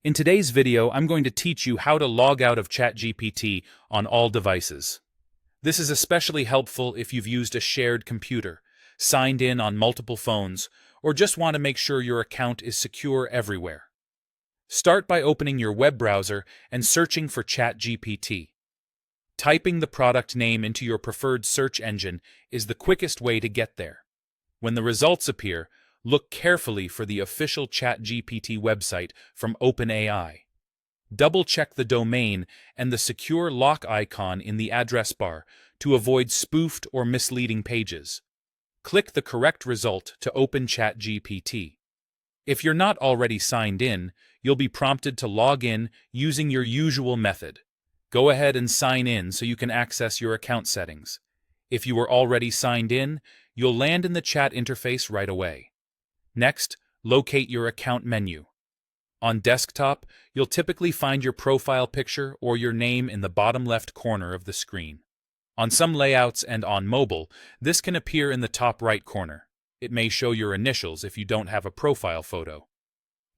In today's video, I'm going to teach you how to log out of ChatGPT on all devices. This is especially helpful if you've used a shared computer, signed in on multiple phones, or just want to make sure your account is secure everywhere. Start by opening your web browser and searching for ChatGPT. Typing the product name into your preferred search engine is the quickest way to get there. When the results appear, look carefully for the official ChatGPT website from OpenAI. Double-check the domain and the secure lock icon in the address bar to avoid spoofed or misleading pages. Click the correct result to open ChatGPT. If you're not already signed in, you'll be prompted to log in using your usual method. Go ahead and sign in so you can access your account settings. If you were already signed in, you'll land in the chat interface right away. Next, locate your account menu. On desktop, you'll typically find your profile picture or your name in the bottom left corner of the screen. On some layouts and on mobile, this can appear in the top right corner. It may show your initials if you don't have a profile photo.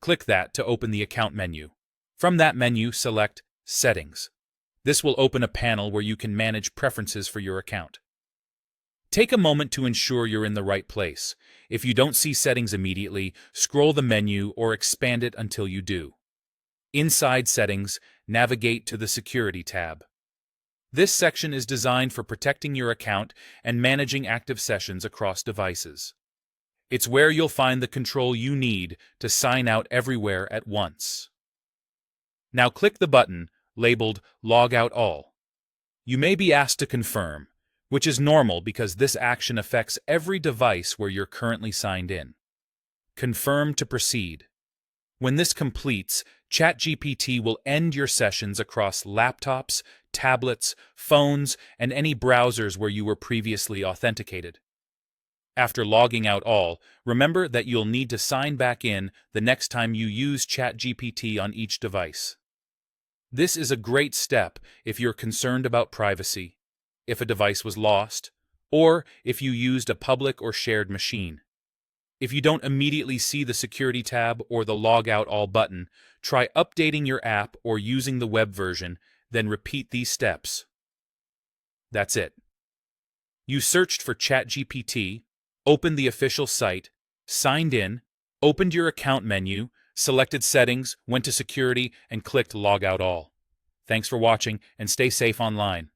Click that to open the account menu. From that menu, select Settings. This will open a panel where you can manage preferences for your account. Take a moment to ensure you're in the right place. If you don't see settings immediately, scroll the menu or expand it until you do. Inside Settings, navigate to the Security tab. This section is designed for protecting your account and managing active sessions across devices. It's where you'll find the control you need to sign out everywhere at once. Now click the button labeled Logout All. You may be asked to confirm, which is normal because this action affects every device where you're currently signed in. Confirm to proceed. When this completes, ChatGPT will end your sessions across laptops, tablets, phones, and any browsers where you were previously authenticated. After logging out all, remember that you'll need to sign back in the next time you use ChatGPT on each device. This is a great step if you're concerned about privacy, if a device was lost, or if you used a public or shared machine. If you don't immediately see the Security tab or the Log Out All button, try updating your app or using the web version, then repeat these steps. That's it. You searched for ChatGPT, opened the official site, signed in, opened your account menu, selected Settings, went to Security, and clicked Log Out All. Thanks for watching, and stay safe online.